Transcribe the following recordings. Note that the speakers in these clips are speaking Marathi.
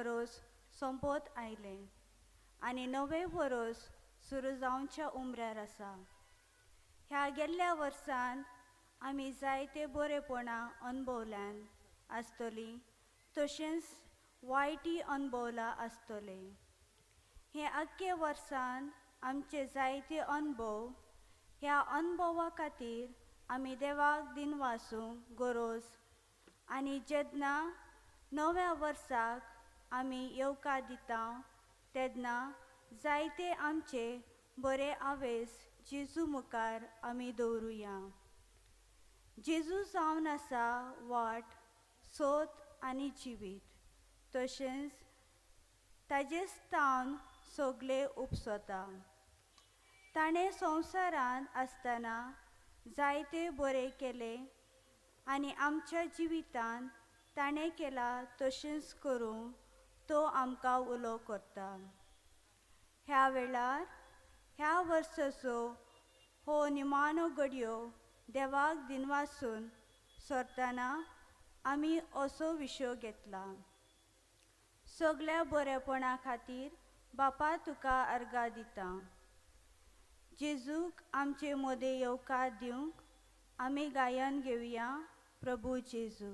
वरोस संपत आयले आनी नवें वरोस सुरू जावच्या उमऱ्यार आसा. ह्या गेल्ल्या वर्सान आमी जायते बरेपणां अनुभवल्यान आसतलीं, तशेंच वायटय अनुभवला आसतले. हे आख्खे वर्सान आमचे जायते अनुभव, ह्या अनुभवा खातीर आमी देवाक दिनवासूंक गरज. आनी जेन्ना नव्या वर्साक आमी येवकार दिता तेन्ना जायते आमचे बरे आवेस जेजू मुखार आमी दवरुया. जेजू जावन आसा वाट, सोत आनी जिवीत, तशेंच ताजे स्थान सगळे उपसता. ताणें संवसारांत आसतना जायते बरें केलें आनी आमच्या जिवितांत ताणें केलां तशेंच करूंक तो आमकां उलो करता. ह्या वेळार ह्या वर्साचो हो निमाणो घडयो देवाक दिनवासून सरतना आमी असो विशय घेतला. सगळ्या बरेपणा खातीर बापा तुका अर्गां दिता. जेजूक आमचे मदें येवकार दिवंक आमी गायन घेवया. प्रभू जेजू.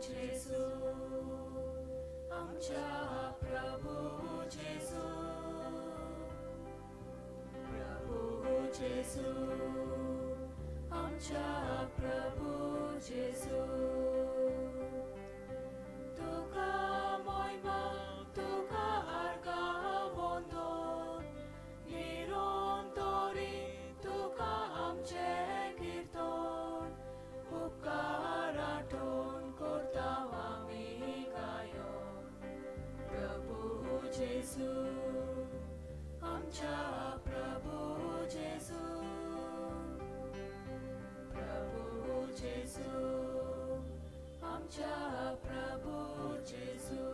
जेजू आमच्या प्रभू जेजू, प्रभू जेजू आमच्या प्रभू जेजू. तुका महिमा, तुका अर्गां वंदन, निरंतरी तुका आमचे कीर्तन. उपकार आठवण करता आमी गायन. प्रभू जेजू आमच्या प्रभू जेजू, प्रभू जेजू आमच्या प्रभू जेजू,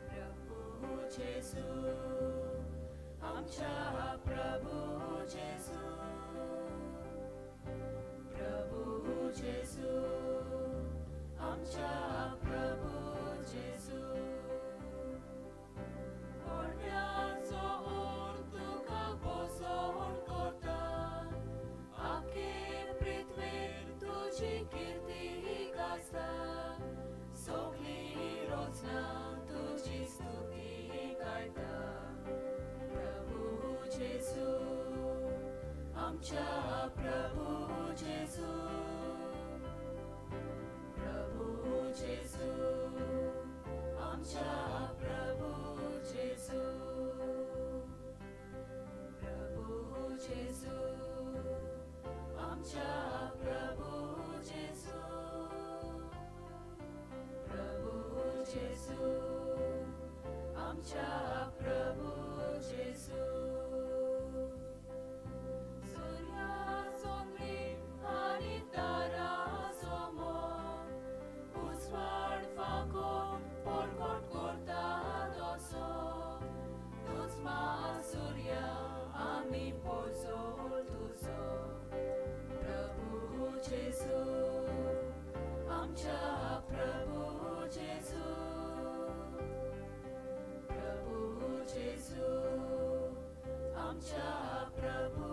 प्रभू जेजू आमच्या प्रभू जेजू, प्रभू जेजू आमच्या प्रभू जेजू. व्हडल्याचो ओर तुका बसोन करता, आख्खे पृथ्वीर तुजी कीर्ती गाजता. सगळीं रोजनां तुजी स्तुती गायता. प्रभू जेजू आमच्या प्रभू जेजू, प्रभू जेजू आमच्या प्रभू जेजू, प्रभू जेजू आमच्या प्रभू जेजू, प्रभू जेजू आमच्या प्रभू जेजू. आनी ताराचो मोग उजवाड फाकोन पडगोट करता तसो. तूच सूर्या आमी पोळसोल तुजो. प्रभू जेजू आमच्या प्रभू जेजू, प्रभू जेजू आमच्या प्रभू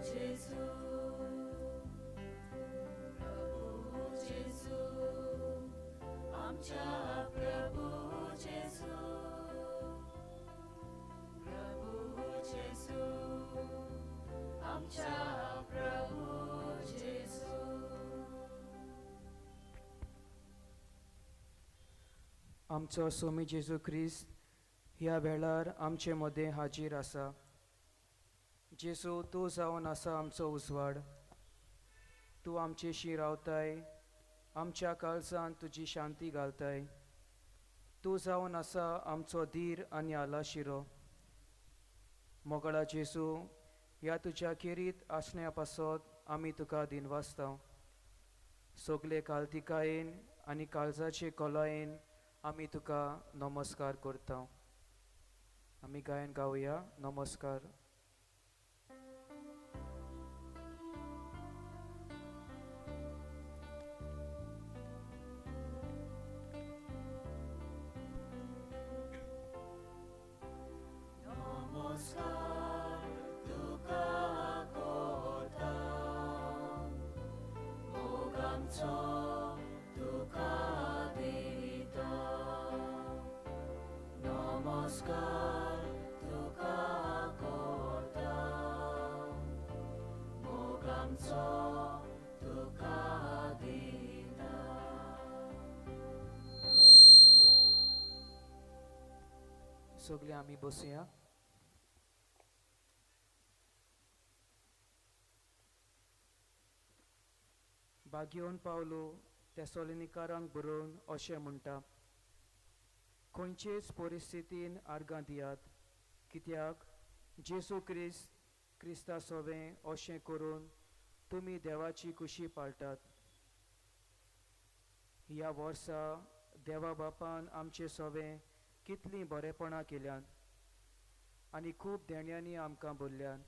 जेजू, प्रभू जेजू आमच्या प्रभू जेजू, प्रभू जेजू आमच्या प्रभू जेजू. आमचो स्वामी जेजू ख्रिस्त ह्या वेळार आमचे मदें हाजीर आसा. जेजू तूं जावन आसा आमचो उजवाड. तूं आमचेशी रावताय, आमच्या काळजांत तुजी शांती घालताय. तूं जावन आसा आमचो धीर आनी आलाशिरो. मोगळा जेजू, ह्या तुज्या खेरीत आसण्या पासत आमी तुका दिनवासता. सगळे काल्तिकायेन आनी काळजाचे कोलायेन आमी तुका नमस्कार करता. आमी गायन गावया नमस्कार. नमस्कार तुका कोता मोग आमचो तुका देविता. नमस्कार तुका कोता मोग आमचो तुका देविता. सगळे आमी बसया. बागयोन पावलो तेसोलिनिकारांक बरोवन अशें म्हणटा, खंयचेच परिस्थितीन आर्गां दियात, कित्याक जेसू क्रिस्ता सोवें अशें करून तुमी देवाची कुशी पाळटात. ह्या वर्सा देवा बापान आमचे सोवें कितलीं बरेपणां केल्यान आनी खूब देण्यांनी आमकां भरल्यान.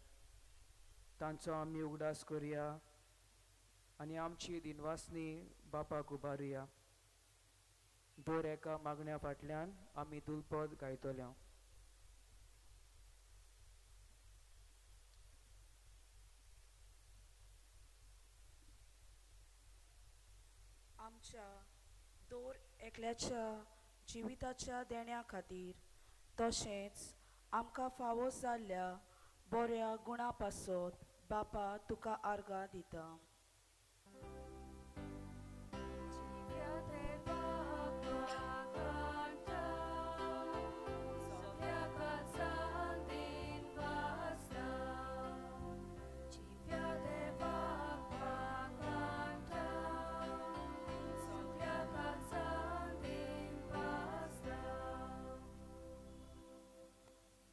तांचो आमी उगडास करया आनी आमची दिनवासनी बापाक उबारुया. दर एका मागण्या फाटल्यान आमी दुलपद गायतले. आमच्या दर एकल्याच्या जिविताच्या देण्या खातीर तशेंच आमकां फावो जाल्ल्या बऱ्या गुणां पासत बापा तुका आर्गां दिता.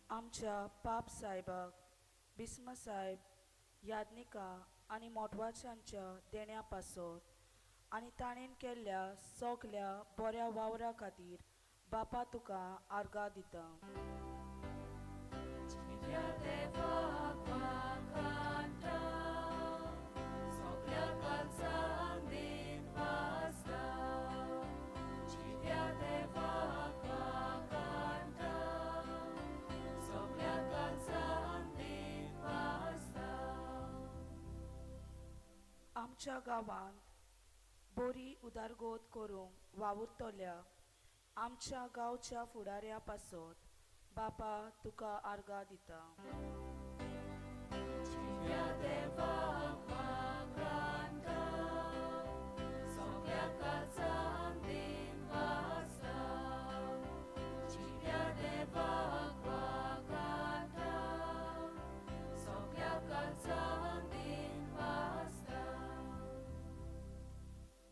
आमच्या पाप साहेबाक बिस्म साहेब याज्ञिका आनी मोटवाच्यांच्या देण्या पासत आनी ताणेन केल्ल्या सगल्या बऱ्या वावरा खातीर बापा तुका आर्गां दिता. आमच्या गांवांत बरी उदारगत करूंक वावुरतल्या आमच्या गांवच्या फुडाऱ्या पासत बापा तुका आर्गां दिता.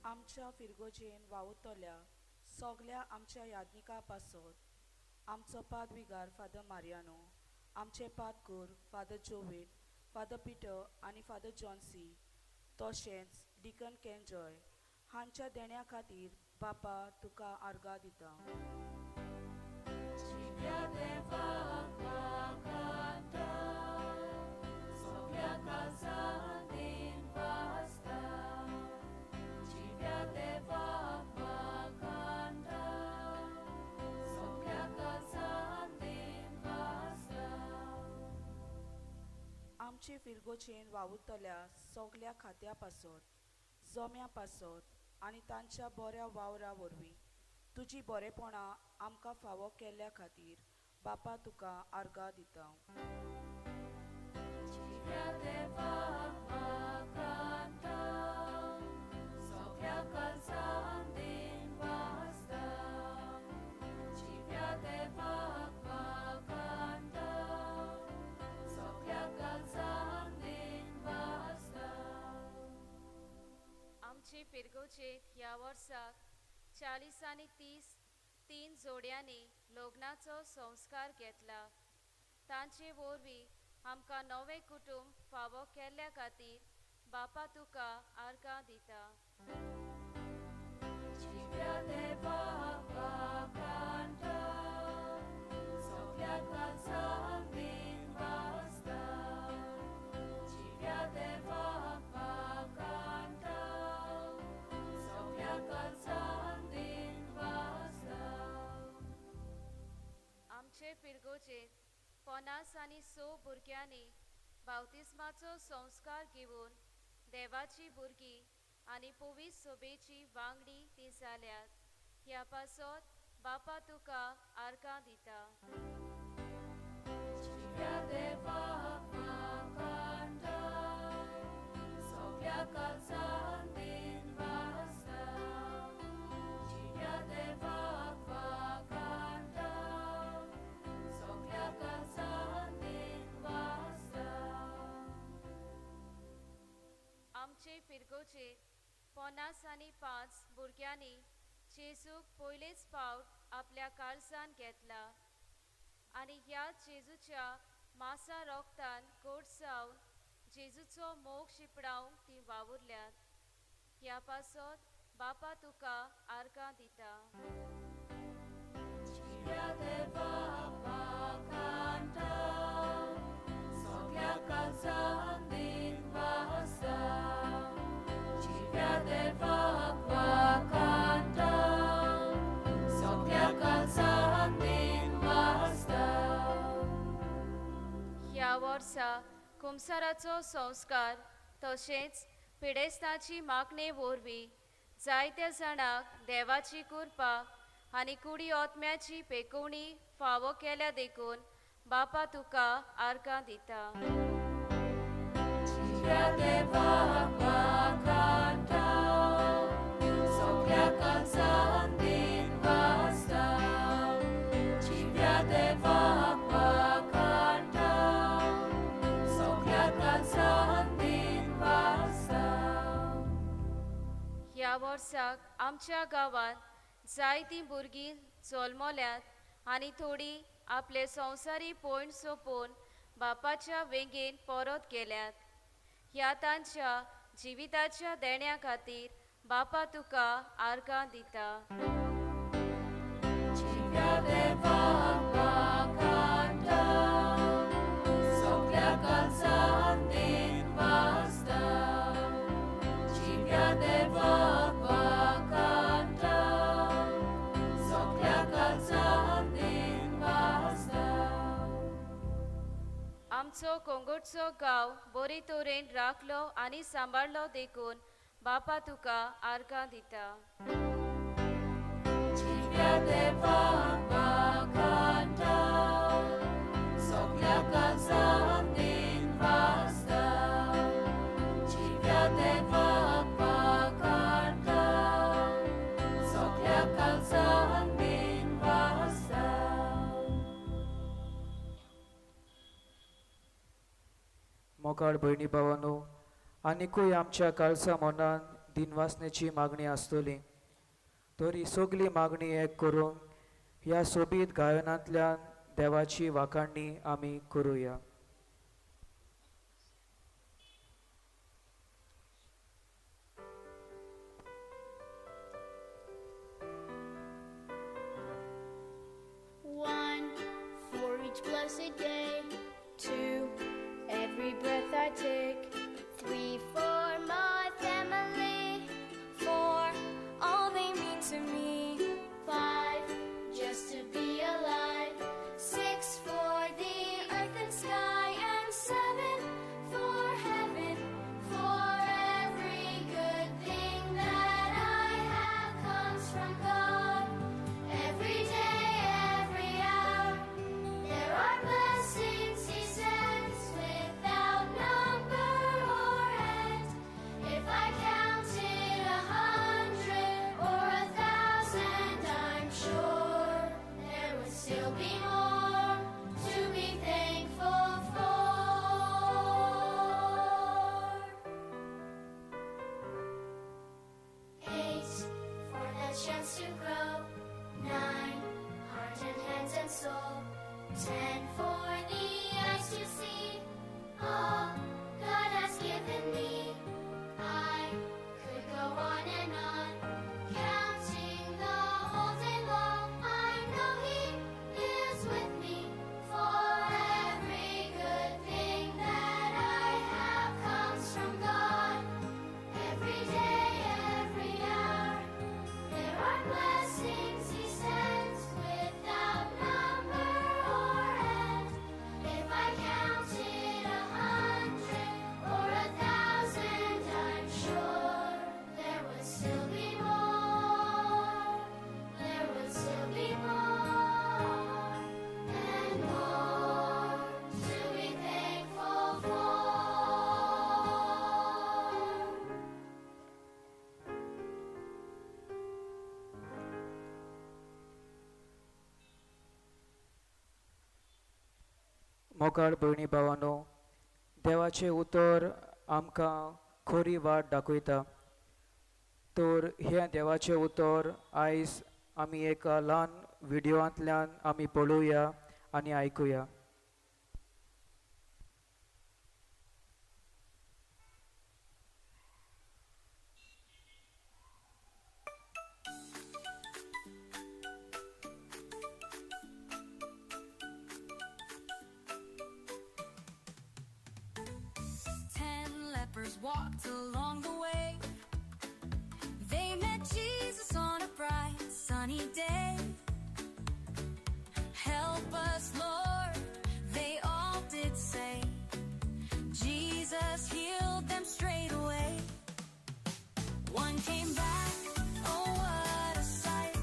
आमच्या फिरगोजेन वावुरतल्या सगल्या आमच्या याज्ञिका पासत आमचो पादविगार फादर मारियानो, आमचे पादकूर फादर जोवेट, फादर पिटर आनी फादर जॉन्सी, तशेंच डिकन केंजॉय हांच्या देण्या खातीर बापा तुका आर्गां दिता. आमचे फिरगोचेन वावुरतल्या सगल्या खात्या पासत जम्या पासत आनी तांच्या बऱ्या वावरा वरवीं तुजी बरेपणां आमकां फावो केल्ल्या खातीर बापा तुका आर्गां दिता. आमचे पिरगोचे ह्या वर्साक 40 आनी 30 3 जोड्यांनी लग्नाचो संस्कार घेतला. तांचे वरवीं आमकां नवें कुटुंब फावो केल्ल्या खातीर बापा तुका आर्गां दिता. जिव्या देवाक वाखाणटा सगळ्या काळजान दिन वाजता जिव्या देवाक वाखाणटा सगळ्या काळजान दिन वाजता आमचे पिरगोचेर 50 आनी 100 भुरग्यांनी बावतिस्माचो संस्कार घेवन देवाची भुरगीं आनी पवित्र सोबेची वांगडी ती जाल्यात. ह्या पासत बापा तुका आर्गां दिता. जिव्या देवाक वाखाणटा सगळ्या काळजान दिन वाजता जिव्या देवाक वाखाणटा सगळ्या काळजान दिन वाजता आमचे पिरगोचेर 50 आनी 5 भुरग्यांनी जेजूक पयलेच फावट आपल्या काळजान घेतला आनी ह्या जेजूच्या मासा रोगतान गोड जावन जेजूचो मोग शिपडावंक ती वावुरल्यात. ह्या पासत बापा तुका आर्गां दिता. जिव्या देवाक वाखाणटा सगळ्या काळजान दिन वाजता जिव्या देवाक वाखाणटा सगळ्या काळजान दिन वाजता ह्या वर्सा कुमसाराचो संस्कार तशेंच पिडेस्ताची मागणे वरवीं जायत्या जाणांक देवाची कृपा आनी कुडी ओतम्याची पेकोवणी फावो केल्या देखून बापा तुका आर्गां दिता. जिव्या देवाक वाखाणटा सगळ्या काळजान दिन वाजता जिव्या देवाक वाखाणटा सगळ्या काळजान दिन वाजता ह्या वर्साक आमच्या गांवांत जायतीं भुरगीं जल्मल्यात आनी थोडीं आपले संवसारी पॉयंट सोंपोवन बापाच्या वेंगेन परत गेल्यात. ह्या तांच्या जिविताच्या देण्या खातीर बापा तुका आर्गां दिता. जिव्या देवाक वाखाणटा सगळ्या काळजान दिन वाजता जिव्या देवाक वाखाणटा सगळ्या काळजान दिन वाजता आमचो कोंगुटचो गांव बरे तरेन राखलो आनी सांबाळलो देखून बापा तुका आर्गां दिता. जिव्या देवाक वाखाणटा सगळ्या काळजान दिन वाजता जिव्या देवाक वाखाणटा सगळ्या काळजान दिन वाजता मोगाळ भयणी भावांनो, आनिकूय आमच्या काळजा मनान दिनवासनेची मागणी आसतली. तर ही सगळी मागणी एक करून ह्या सोबीत गायनांतल्यान देवाची वाखाणणी आमी करुया. One, for each blessed day. Two, every breath I take. Three, for my family. Four, all they mean to me. Five, just to be alive. Six, for the earth and sky. And seven, for heaven. For every good thing that I have comes from God. Every day, every hour, there are blessings He sends without number or end. If I counted 100 or 1,000, I'm sure there would still be more to be thankful for. 8, for the chance to grow. 9, heart and hands and soul. 10, for the eyes to see all God has given me. I could go on and on, counting मोगाळ भयणी भावांनो, देवाचें उतर आमकां खरी वाट दाखयता. तर हें देवाचें उतर आयज आमी एका ल्हान व्हिडियोंतल्यान आमी पळोवया आनी आयकुया. Lepers walked along the way. They met Jesus on a bright sunny day. Help us, Lord, they all did say. Jesus healed them straight away. One came back, oh what a sight.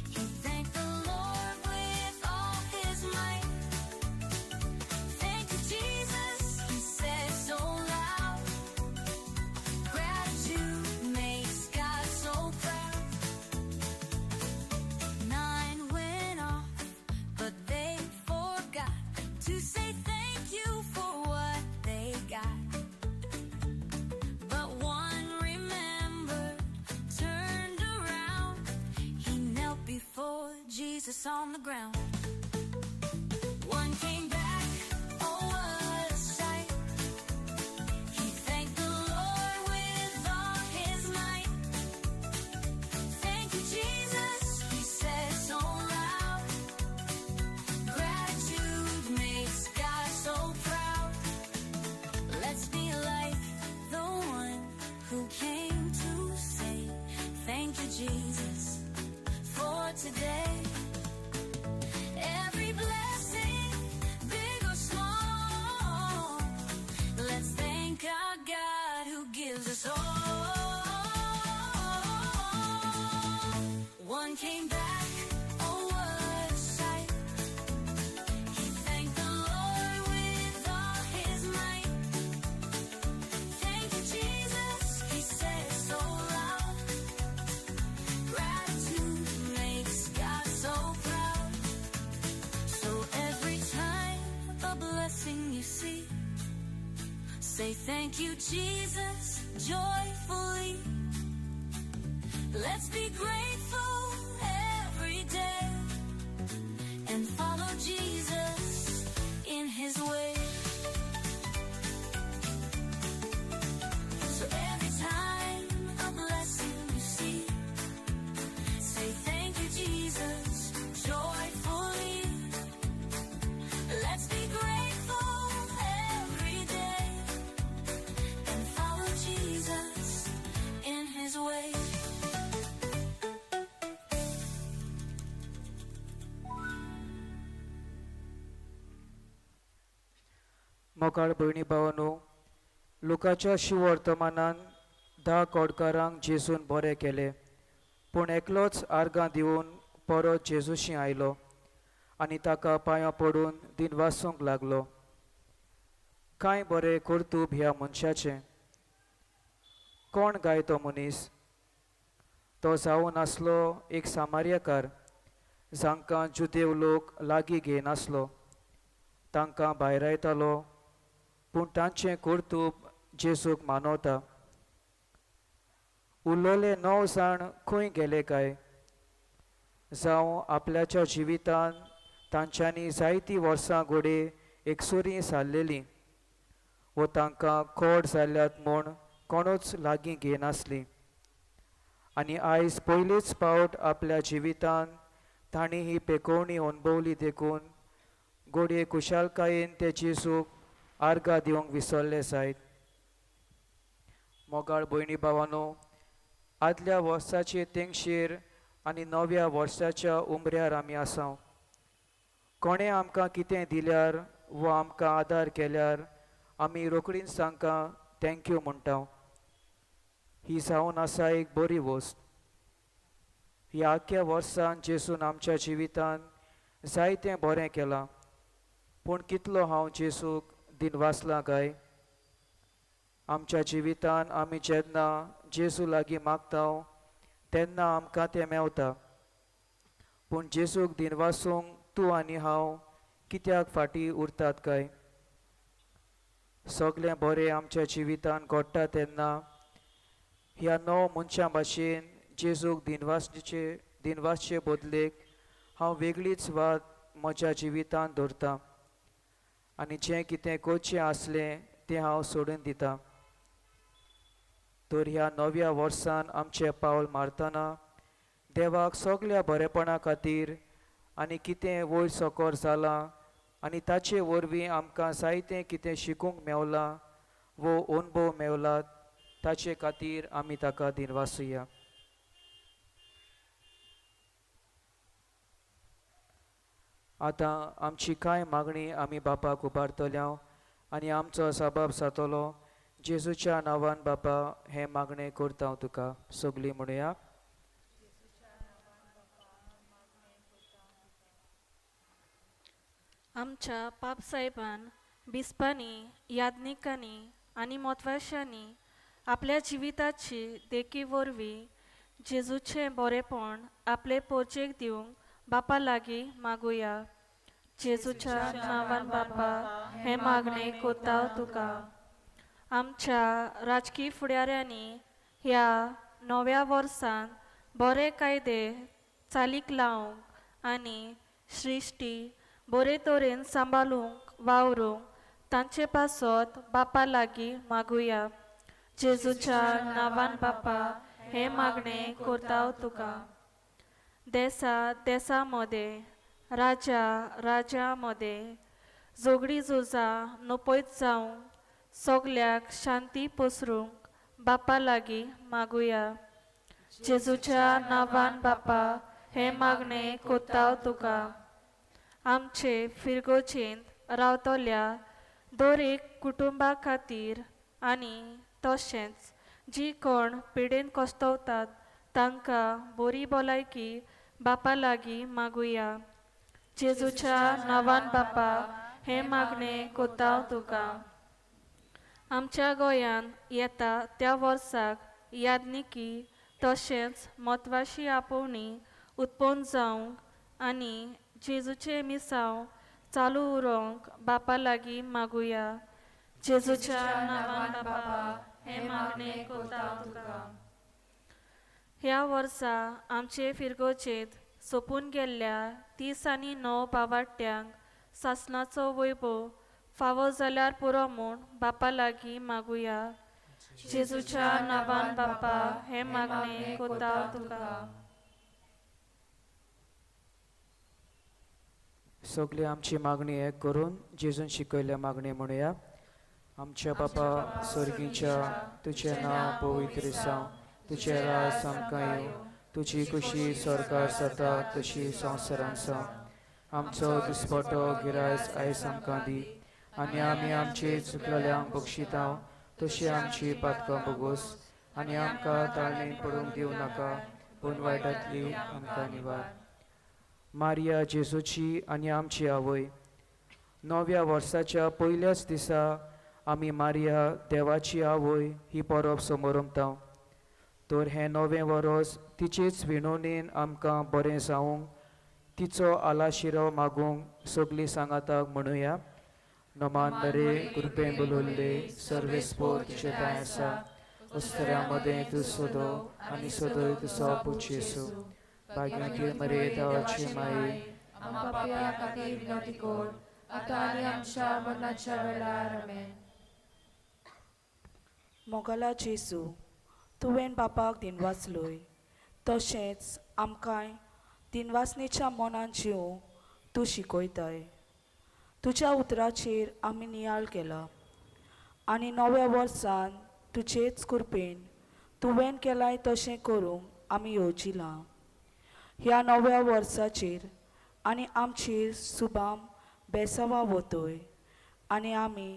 He thanked the Lord with all his might. Thank you, Jesus, he said so loud. Gratitude makes God so proud. 9 went off, but they forgot to say thank you for what they got. But one remembered, turned around. He knelt before Jesus on the ground. One came back, oh what a sight. He thanked the Lord with all his might. Thank you, Jesus, he said so loud. Gratitude makes God so proud. Let's be like the one who came to say, thank you, Jesus, for today. Every blessing, big or small, let's thank our God who gives us all. One came back, oh what a sight. He thanked the Lord with all his might. Thank you, Jesus, he said so loud. Gratitude makes God so proud. So every time a blessing you see, say thank you, Jesus, joyfully. Let's be grateful every day and follow Jesus in his way. So every time a blessing you see, say thank you, Jesus, joyfully. Let's be grateful every day and follow Jesus in his way. मोगाळ भयणी भावांनो, लुकाच्या शिवर्तमानान 10 कोडकारांक जेजून बरें केलें, पूण एकलोच आर्गां दिवन परत जेजूशी आयलो आनी ताका पांयां पडून दिनवासूंक लागलो. कांय बरें कर्तूब ह्या मनशाचें. कोण गाय तो मनीस? तो जावन आसलो एक सामार्यकार, जांकां जुदेव लोक लागीं घेयनासलो. तांकां भायर येतालो, पूण तांचें कर्तूब जेजूक मानवता. उरलोले 9 जाण खंय गेले काय? जावं आपल्याच्या जिवितान तांच्यांनी जायतीं वर्सां घोडे एकसुरी सारलेलीं, वो तांकां कोड जाल्यात म्हूण कोणूच लागीं घेयनासलीं. आनी आयज पयलीच फावट आपल्या जिवितान तांणी ही पेकोवणी अणभवली देखून घोडये कुशालकायेन ते जेजूक आर्गां दिवंक विसरले जायत. मोगाळ भयणी भावांनो, आदल्या वर्साचे तेंगशेर आनी नव्या वर्साच्या उमऱ्यार आमी आसां. कोणें आमकां कितें दिल्यार वो आमकां आदार केल्यार आमी रोखडीच तांकां थँक्यू म्हणटा. ही जावन आसा एक बरी वस्त. ह्या आख्या वर्सान जेजून आमच्या जिवितान जायतें बरें केलां, पूण कितलो हांव जेजूक दिनवासलां काय? आमच्या जिवितान आमी जेन्ना जेजू लागीं मागता तेन्ना आमकां तें मेवता, पूण जेजूक दिनवासूंक तूं आनी हांव कित्याक फाटी उरतात काय? सगळें बरें आमच्या जिवितान घडटा तेन्ना ह्या नव मनशा भाशेन जेजूक दिनवासचे बदलेक हांव वेगळीच वाद म्हज्या जिवितान दवरतां आनी जें कितें करचें आसलें तें हांव सोडून दितां. तर ह्या नव्या वर्सान आमचें पावल मारतना देवाक सगळ्या बरेपणा खातीर आनी कितें वयर सकयल जालां आनी ताचे वरवीं आमकां जायतें कितें शिकूंक मेवलां वो अनुभव मेवलात ताचे खातीर आमी ताका दिनवासुया. आतां आमची कांय मागणी आमी बापाक उबारतल्या आनी आमचो सबाब जातलो. जेजूच्या नांवान बापा हें मागणें करता हांव तुका. सगळीं म्हणुया. आमच्या पापसाहेबान बिस्पांनी याज्ञिकांनी आनी मोतवाशांनी आपल्या जिविताची देखी वरवीं जेजूचें बरेपण आपले पोरचेक दिवंक बापा लागीं मागुया. जेजूच्या नांवान बापा हें मागणें कोत्ता हांव तुका. आमच्या राजकीय फुडाऱ्यांनी ह्या नव्या वर्सान बरे कायदे चालीक लावंक आनी सृश्टी बरे तरेन सांबाळूंक वावरूंक तांचे पासत बापा लागीं मागुया. जेजूच्या नांवान बापा हें मागणें कोत्ता हांव तुका. देसा मदें राजा मदें जोगडी झुजां नपयत जावंक सगल्याक शांती पसरूंक बापा लागीं मागुया. जेजूच्या नांवान बापा हें मागणें कोत्ता हांव तुका. आमचे फिरगोचेंत रावतल्या दर एक कुटुंबा खातीर आनी तशेंच जी कोण पिडेन कोस्तवतात तांकां बरी भलायकी बापा लागीं मागुया. जेजूच्या नांवान बापा हें मागणें कोत्ता हांव तुका. आमच्या गोंयान येता त्या वर्साक याज्ञिकी तशेंच म्हत्वाची आपोवणी उत्पन्न जावंक आनी जेजूचे मिसांव चालू उरोवंक बापा लागीं मागुया. जेजूच्या नांवान बापा हें मागणें कोत्ता हांव तुका. ह्या वर्सा आमचे फिरगोचेत सोंपून गेल्ल्या 30 आनी 9 बावाट्यांक सासणाचो वैभव फावो जाल्यार पुरो म्हूण बापा लागीं मागुया. जेजूच्या नांवान बापा हें मागणें कोत्ता हांव तुका. सगळी आमची मागणी एक करून जेजून शिकयल्या मागणी म्हणुया. आमच्या बापा स्वर्गीच्या तुजें नांव पवित्र जावं. तुजें राज आमकां येवं. तुजी कुशी स्वर्गार जाता तशी संवसारांत जावं. आमचो दिसपटो गिरायज आयज आमकां दी आनी आमी आमचे चुकलेल्यांक बक्षिता तशी आमची पातकां बोगोस आनी आमकां ताळमेन पडूंक दिवं नाका पूण वायटांतली आमकां निवार. मारिया जेजूची आनी आमची आवय, नव्या वर्साच्या पयल्याच दिसा आमी मारिया देवाची आवय ही परब समोरमता. तर हें नवें वरस तिचेच विणवणेन आमकां बरें जावंक तिचो आलाशिरो मागूंक सगळीं सांगाताक म्हणुया. नमान मरे कृपेन बलोल्ले सर्वेस्पोर तुजे ताय आसा. अस्तऱ्या मदें तूं सोदो आनी सोदोय तुजो पूत येसू. भाग्यवती मरे देवाची माये पापया खातीर विनवती कर आतां आनी आमच्या मरणाच्या वेळार आमेन. मोगला जेजू, तुवें बापाक दिनवासलोय तशेंच आमकांय दिनवासनेच्या मनान जिवंक तूं शिकयताय. तुज्या उतराचेर आमी नियाळ केला आनी नव्या वर्सान तुजेच कृपेन तुवें केलाय तशें करूंक आमी येवजिलां. ह्या नव्या वर्साचेर आनी आमचेर सुबाम बेसांवां वतय आनी आमी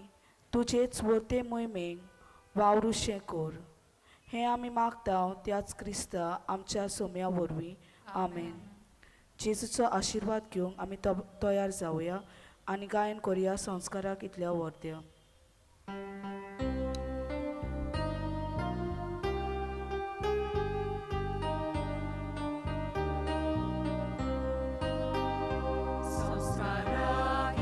तुजेच वर्ते मोहिमेक वावरुशें कर. हें आमी मागता त्याच क्रिस्ता आमच्या सोम्या वरवीं. आमेन. जेजूचो आशिर्वाद घेवंक आमी तयार जावया आनी गायन करुया संस्काराक इतल्या वर्त्या. संस्काराक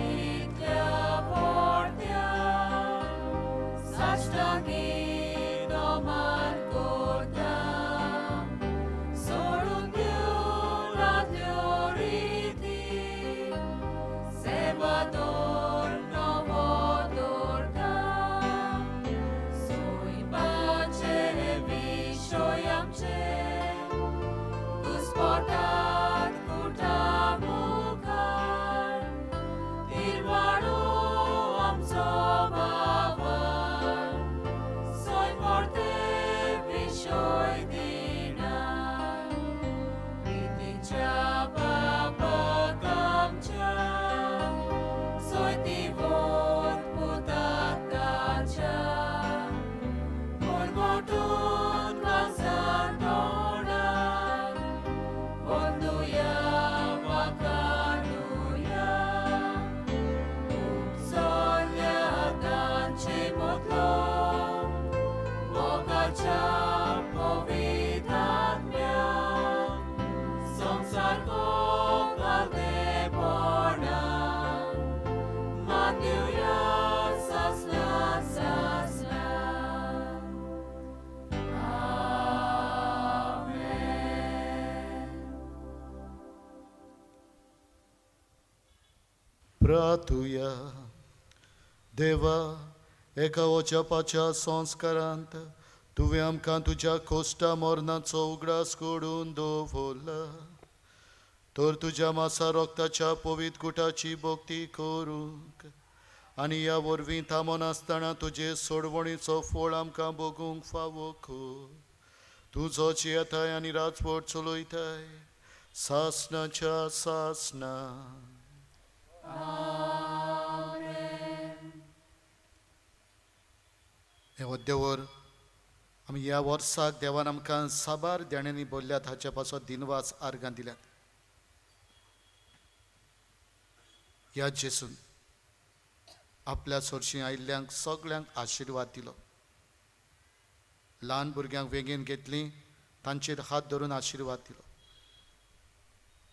Salvador, novo dorda. Soi pace vișoi amce, gospodat kurta mukar, tirvaru amco bavan, soi morte vișoi dinar, priticia baba kamcha, soi tivot putatacha, morgotut kalzar doran, Bonduya makanuya, upsolya danchimotlo, mogacha povidatmya, samsar ko kalde pona, Manduya sasla sasla. प्रार्थूया. देवा, एका वचपाच्या संस्कारांत तुवें आमकां तुज्या कोश्टा मरणाचो उगडास करून दवरला. तर तुज्या मासा रोगताच्या पवित्र गुटाची भक्ती करूंक आनी ह्या वरवीं थांबोन आसतना तुजे सोडवणीचो फळ आमकां भोगूंक फावो कर. तुजोच येताय आनी राजवट चलयताय सासणाच्या सासणा. हे वद्देवर आमी ह्या वर्साक देवान आमकां साबार देण्यांनी बोल्ल्यात हाचे पासो दिनवास आर्गां दिल्यात. ह्या जेसून आपल्या सोरशीं आयिल्ल्यांक सगळ्यांक आशिर्वाद दिलो. ल्हान भुरग्यांक वेगीन घेतलीं, तांचेर हात धरून आशिर्वाद दिलो.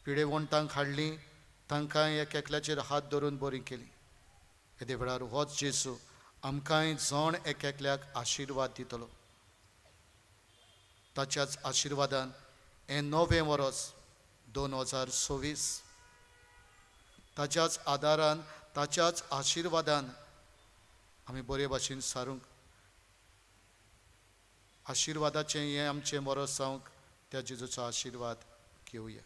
पिडेवंतांक हाडलीं, तांकांय एक एकल्याचेर हात धरून बरीं केलीं. हे वेळार होच जेसू आमकांय जण एक एकल्याक आशिर्वाद दितलो. ताच्याच आशिर्वादान हें नवें वर्स 2026, ताच्याच आदारान, ताच्याच आशिर्वादान आमी बरे भाशेन सारूंक, आशिर्वादाचें हें आमचें वर्स जावंक त्या जेजूचो आशिर्वाद घेवया.